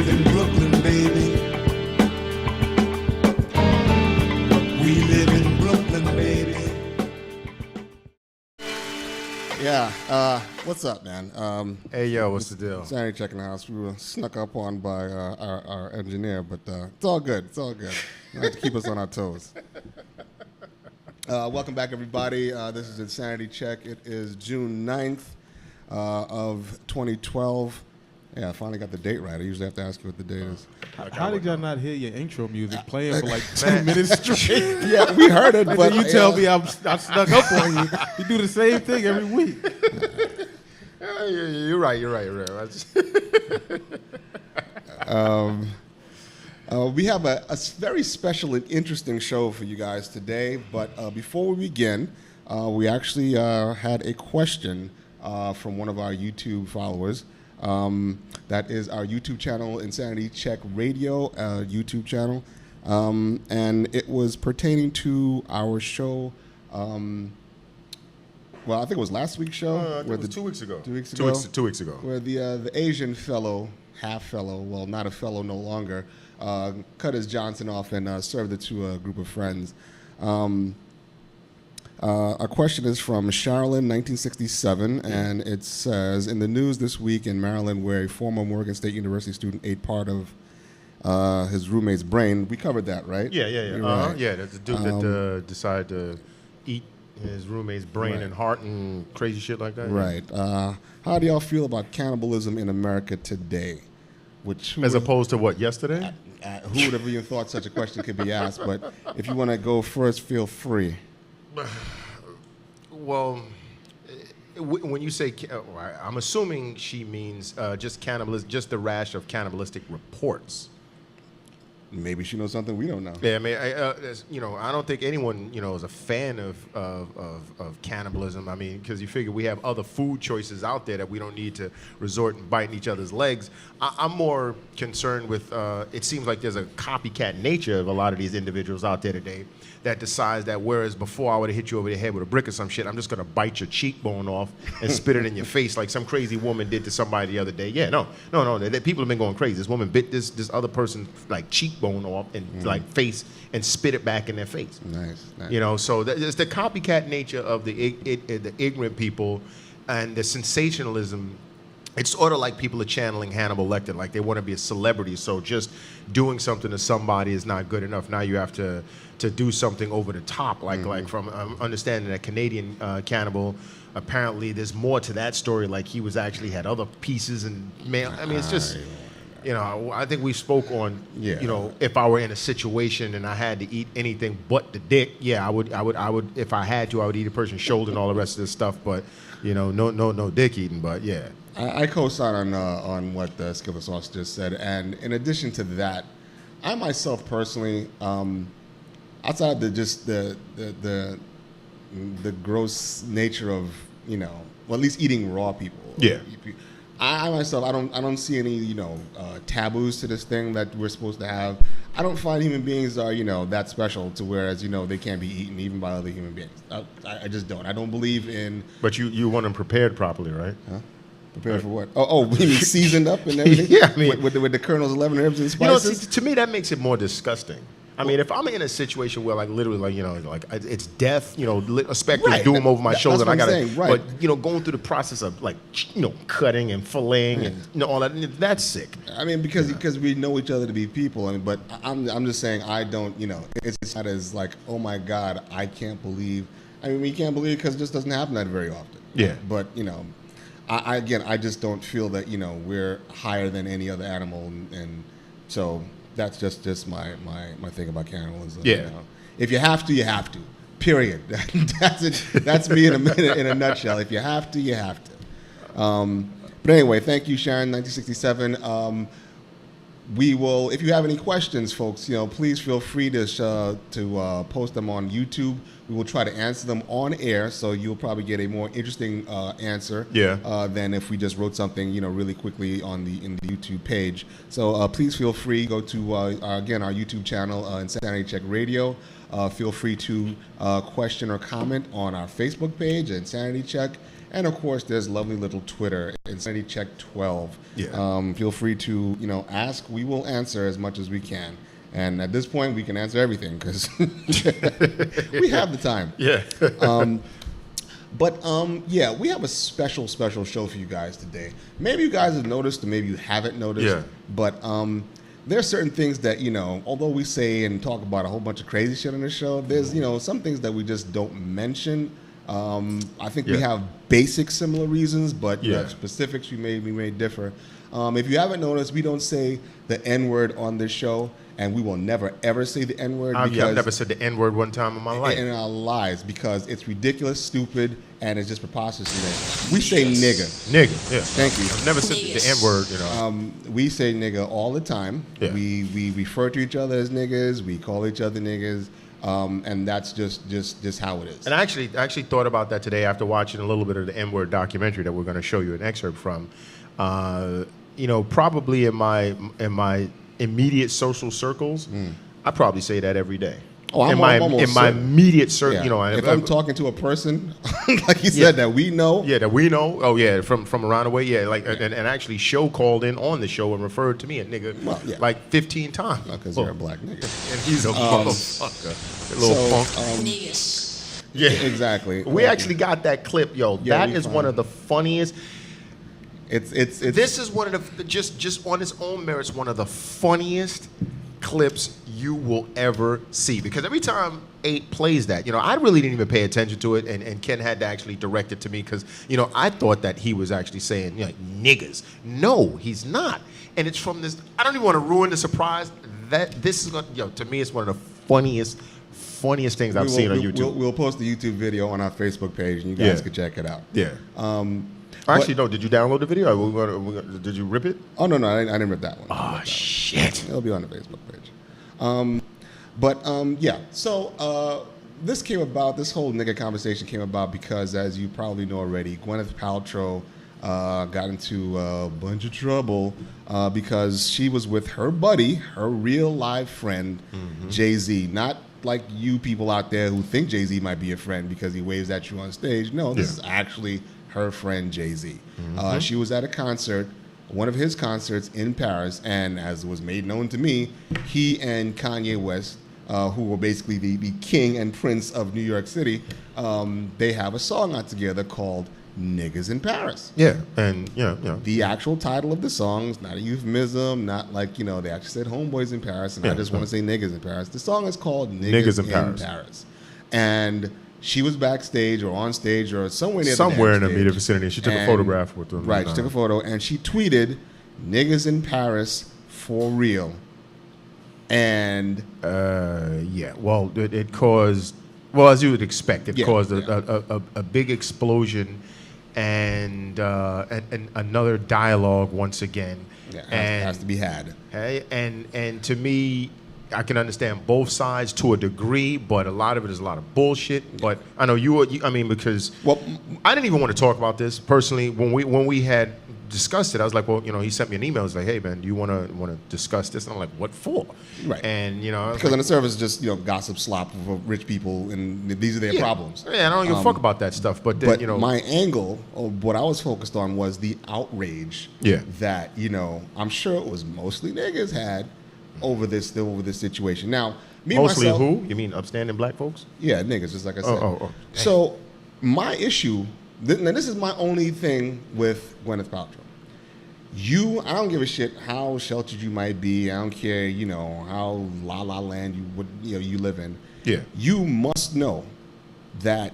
live in Brooklyn, baby. We live in Brooklyn, baby. Yeah, what's up, man? Hey, yo, what's the deal? Sanity checking the house. We were snuck up on by our engineer, but it's all good. It's all good. You have to keep us on our toes. Welcome back, everybody. This is Insanity Check. It is June 9th of 2012. Yeah, I finally got the date right. I usually have to ask you what the date is. How did y'all not hear your intro music playing for like 10 minutes straight? Yeah, we heard it, And but then you tell me I snuck up on you. You do the same thing every week. You're right. We have a very special and interesting show for you guys today, but before we begin, we actually had a question from one of our YouTube followers. That is our YouTube channel, Insanity Check Radio YouTube channel, and it was pertaining to our show. Well, I think it was last week's show. I think it was 2 weeks ago. 2 weeks ago. 2 weeks ago. Where the Asian fellow, half fellow, well, not a fellow no longer, cut his Johnson off and served it to a group of friends. Our question is from Charlene, 1967, and it says, in the news this week in Maryland where a former Morgan State University student ate part of his roommate's brain. We covered that, right? Yeah. Right. Yeah, that's the dude that decided to eat his roommate's brain and heart and crazy shit like that. Right. How do y'all feel about cannibalism in America today? As opposed to what, yesterday? Who would have even thought such a question could be asked? But if you want to go first, feel free. Well, when you say, I'm assuming she means just the rash of cannibalistic reports. Maybe she knows something we don't know. Yeah, I mean, I don't think anyone, is a fan of cannibalism. I mean, because you figure we have other food choices out there that we don't need to resort and biting each other's legs. I'm more concerned with, it seems like there's a copycat nature of a lot of these individuals out there today that decides that whereas before I would have hit you over the head with a brick or some shit, I'm just going to bite your cheekbone off and spit it in your face like some crazy woman did to somebody the other day. Yeah, no. People have been going crazy. This woman bit this other person like cheekbone off and like face and spit it back in their face. Nice. So it's the copycat nature of the ignorant people and the sensationalism. It's sort of like people are channeling Hannibal Lecter, like they want to be a celebrity. So just doing something to somebody is not good enough. Now you have to do something over the top, like from understanding that Canadian cannibal. Apparently, there's more to that story. Like he was actually had other pieces and man. I mean, it's just. I think we spoke on, if I were in a situation and I had to eat anything but the dick, I would, if I had to, I would eat a person's shoulder and all the rest of this stuff, but, no dick eating, but yeah. I co-sign on what the Skipper Sauce just said, and in addition to that, I myself personally, outside the gross nature of, well, at least eating raw people. Yeah. I myself, I don't see any, taboos to this thing that we're supposed to have. I don't find human beings are, that special to whereas, they can't be eaten even by other human beings. I just don't. I don't believe in. But you want them prepared properly, right? Huh? Prepared for what? Oh, you mean seasoned up and everything? Yeah, I mean, with the Colonel's 11 herbs and spices. To me that makes it more disgusting. I mean, if I'm in a situation where, like, literally, like, it's death, a specter is doom over my shoulder, and I gotta, but going through the process of like, cutting and filleting and all that, that's sick. I mean, because we know each other to be people. I mean, but I'm just saying I don't, it's not as like, oh my God, I can't believe. I mean, we can't believe it because it just doesn't happen that very often. Yeah. But I just don't feel that we're higher than any other animal, and so. That's just my thing about cannibalism. Yeah. If you have to, you have to. Period. That's it. That's me in a nutshell. If you have to, you have to. But anyway, thank you, Sharon, 1967. We will, if you have any questions, folks, please feel free to post them on YouTube. We will try to answer them on air, so you'll probably get a more interesting answer than if we just wrote something, really quickly in the YouTube page. So please feel free, go to our YouTube channel, Insanity Check Radio. Feel free to question or comment on our Facebook page, Insanity Check, And of course, there's lovely little Twitter, Insanity Check 12. Yeah. Feel free to ask. We will answer as much as we can. And at this point, we can answer everything because we have the time. Yeah. Yeah, we have a special show for you guys today. Maybe you guys have noticed, or maybe you haven't noticed. Yeah. But there are certain things that, although we say and talk about a whole bunch of crazy shit on this show, there's, some things that we just don't mention. I think we have basic similar reasons, but specifics we may differ. If you haven't noticed, we don't say the N-word on this show, and we will never, ever say the N-word. I've never said the N-word one time in my life. In our lives, because it's ridiculous, stupid, and it's just preposterous. We say nigga. Nigga, yeah. Thank you. I've never said the N-word, We say nigga all the time. Yeah. We refer to each other as niggas. We call each other niggas. And that's just how it is. And I actually thought about that today after watching a little bit of the N-word documentary that we're going to show you an excerpt from. Probably in my immediate social circles, I probably say that every day. Oh, I'm almost my certain. immediate circle, Yeah. If I'm talking to a person, like you said, that we know. Yeah, that we know. Oh, yeah, from around the way. Yeah, and actually, Show called in on the show and referred to me a nigga like 15 times. Because you're a black nigga. And he's a motherfucker. A little punk. Yeah, exactly. We actually got that clip, yo. Yeah, that is one of the funniest. It's This is one of the just on its own merits, one of the funniest clips you will ever see, because every time 8 plays that, I really didn't even pay attention to it, and Ken had to actually direct it to me because I thought that he was actually saying niggas. No, he's not, and it's from this. I don't even want to ruin the surprise. That this is to me, it's one of the funniest things I've seen on YouTube. We'll post the YouTube video on our Facebook page, and you guys can check it out. Yeah. Actually, no. Did you download the video? Did you rip it? Oh no, I didn't rip that one. Oh shit! It'll be on the Facebook page. So this came about. This whole nigga conversation came about because, as you probably know already, Gwyneth Paltrow got into a bunch of trouble because she was with her buddy, her real live friend, Jay-Z. Not like you people out there who think Jay-Z might be a friend because he waves at you on stage. No, this is actually her friend Jay-Z. She was at a concert, one of his concerts in Paris, and as was made known to me, he and Kanye West, who were basically the king and prince of New York City, they have a song out together called Niggas in Paris. Yeah, and the actual title of the song is not a euphemism, not like, they actually said homeboys in Paris, and I just want to say niggas in Paris. The song is called Niggas in Paris. And she was backstage or on stage or somewhere near somewhere in the immediate vicinity. She took a photograph with them. Right, she took a photo and she tweeted, "Niggas in Paris for real." And well, it caused, as you would expect, it caused a big explosion and another dialogue once again. Yeah, has to be had. And to me, I can understand both sides to a degree, but a lot of it is a lot of bullshit. Yeah. But I know because I didn't even want to talk about this personally. When we had discussed it, I was like, well, he sent me an email. He's like, hey man, do you want to discuss this? And I'm like, what for? Right. And because on the surface, just gossip slop for rich people, and these are their problems. Yeah, I don't give a fuck about that stuff. But then, my angle, or what I was focused on, was the outrage. That I'm sure it was mostly niggas had over this situation. Now, mostly myself, who? You mean upstanding black folks? Yeah, niggas, just like I said. So my issue, now this is my only thing with Gwyneth Paltrow. I don't give a shit how sheltered you might be. I don't care, how la la land you live in. Yeah. You must know that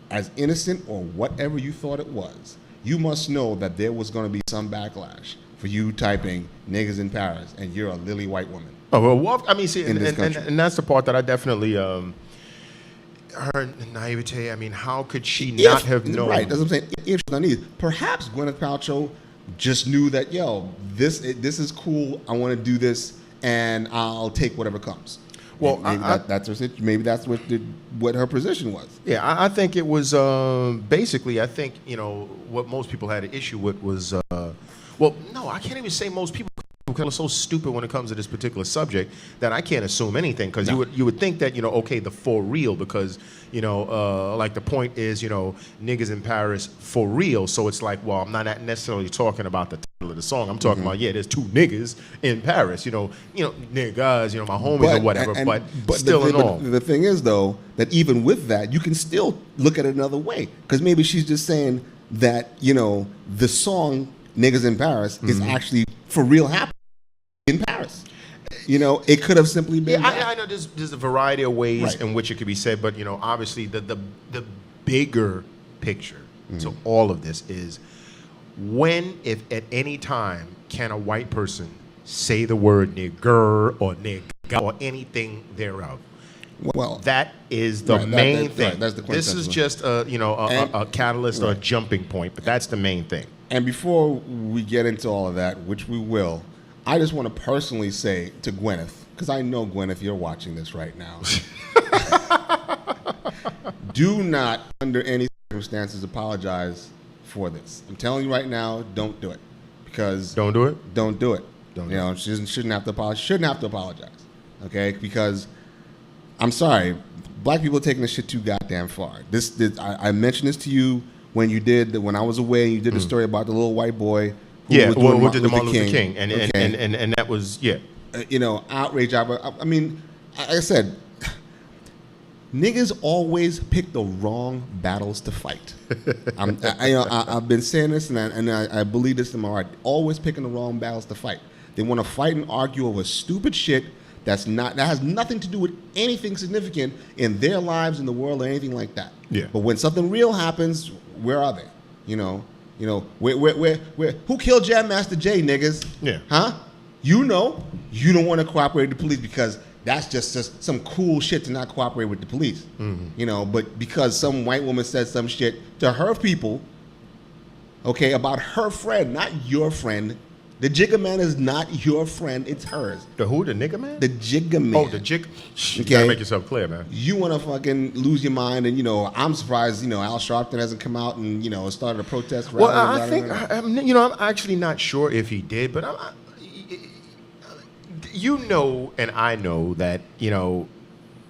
as innocent or whatever you thought it was, you must know that there was going to be some backlash for you typing niggas in Paris and you're a lily white woman. Oh, well, I mean, see, and that's the part that I definitely, her naivete, I mean, how could she not have known? Right, that's what I'm saying. If she's naive, perhaps Gwyneth Paltrow just knew that, this is cool, I want to do this, and I'll take whatever comes. Well, maybe that's what her position was. Yeah, I think it was basically, I think, what most people had an issue with was, well, no, I can't even say most people. People are so stupid when it comes to this particular subject that I can't assume anything because No. you would think that okay, the for real because like the point is niggas in Paris for real, so it's like, well, I'm not necessarily talking about the title of the song. I'm talking about there's two niggas in Paris, niggas, my homies or whatever, but still in all. The thing is though that even with that you can still look at it another way because maybe she's just saying that the song Niggas in Paris is actually for real happening in Paris. It could have simply been. Yeah, I know there's a variety of ways in which it could be said, but obviously the bigger picture to all of this is when, if at any time, can a white person say the word nigger or nigga or anything thereof? Well, that is the main thing. That's the this is just a catalyst or a jumping point, but that's the main thing. And before we get into all of that, which we will, I just want to personally say to Gwyneth, because I know, Gwyneth, you're watching this right now. Do not, under any circumstances, apologize for this. I'm telling you right now, don't do it. Because don't do it? Don't do it. Don't do it. She shouldn't have to apologize. Shouldn't have to apologize. Okay? Because I'm sorry, black people are taking this shit too goddamn far. I mentioned this to you when I was away and you did the story about the little white boy who was doing who did the Martin Luther Luther King. And that was, outrage. I mean, like I said, niggas always pick the wrong battles to fight. I've been saying this and I believe this in my heart. Always picking the wrong battles to fight. They want to fight and argue over stupid shit that has nothing to do with anything significant in their lives, in the world, or anything like that. Yeah. But when something real happens, where are they? Where who killed Jam Master Jay, niggas? Yeah. Huh? You don't want to cooperate with the police because that's just some cool shit to not cooperate with the police. But because some white woman said some shit to her people, okay, about her friend, not your friend. The Jigga Man is not your friend, it's hers. The who? The nigga man? The Jigga Man. Oh, the Jigga. You Okay. gotta make yourself clear, man. You want to fucking lose your mind, and I'm surprised Al Sharpton hasn't come out and started a protest. Well, I think I'm actually not sure if he did, but and I know that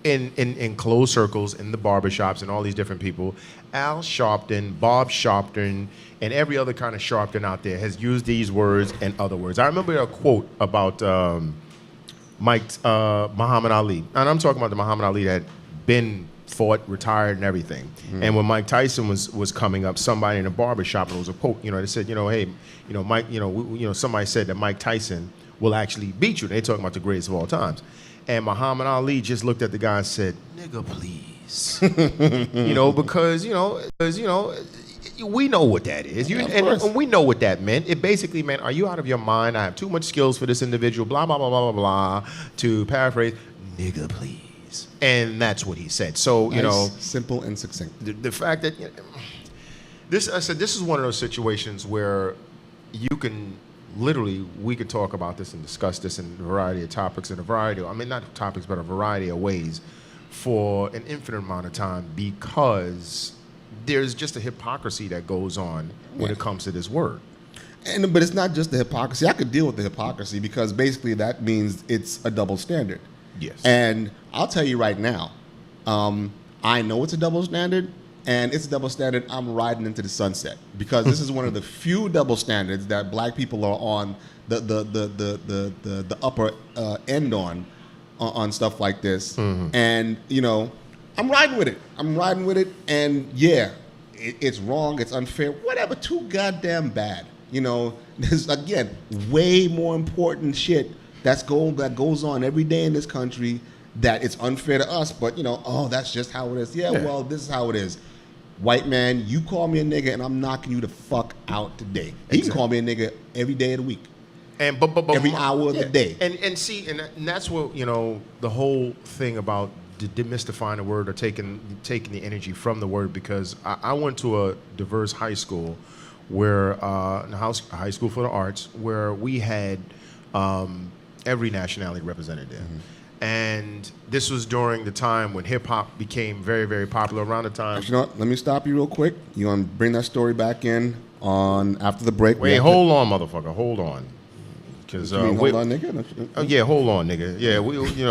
in closed circles, in the barbershops, and all these different people, Al Sharpton, Bob Sharpton, and every other kind of Sharpton out there has used these words and other words. I remember a quote about Muhammad Ali, and I'm talking about the Muhammad Ali that had been fought, retired, and everything. And when Mike Tyson was coming up, somebody in a barbershop, and it was a quote, they said, hey, Mike, somebody said that Mike Tyson will actually beat you. They talking about the greatest of all times. And Muhammad Ali just looked at the guy and said, nigga, please. Because we know what that is. And we know what that meant. It basically meant, are you out of your mind? I have too much skills for this individual, blah, blah, blah, blah, blah, blah, to paraphrase, nigga, please. And that's what he said. So, nice, simple and succinct. The fact that, this is one of those situations where you can literally, we could talk about this and discuss this in a variety of topics and not topics, but a variety of ways for an infinite amount of time because there's just a hypocrisy that goes on when it comes to this word. But it's not just the hypocrisy. I could deal with the hypocrisy because basically that means it's a double standard. Yes. And I'll tell you right now, I know it's a double standard, and it's a double standard I'm riding into the sunset because this is one of the few double standards that black people are on the upper end on stuff like this. And I'm riding with it. And yeah, it's wrong, it's unfair, whatever, too goddamn bad. There's again way more important shit that goes on every day in this country that it's unfair to us, but that's just how it is. Yeah, well, this is how it is. White man, you call me a nigga and I'm knocking you the fuck out today. He can call me a nigga every day of the week. And but every hour of the day. And see, and that's what the whole thing about demystifying the word or taking the energy from the word, because I went to a diverse high school where high school for the arts where we had every nationality represented there. And this was during the time when hip-hop became very, very popular, around the time. Actually, let me stop you real quick. You want to bring that story back in after the break? Wait, hold on, motherfucker. Hold on. because You mean, hold on, nigga? yeah, hold on, nigga. Yeah,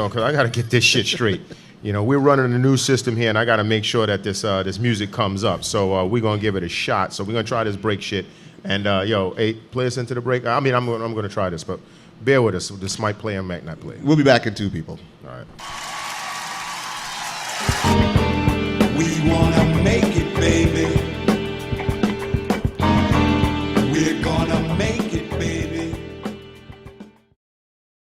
because I got to get this shit straight. We're running a new system here, and I got to make sure that this music comes up. So we're gonna give it a shot. So we're gonna try this break shit. And hey, play us into the break. I mean, I'm gonna try this, but bear with us. This might play and might not play. We'll be back in 2 people.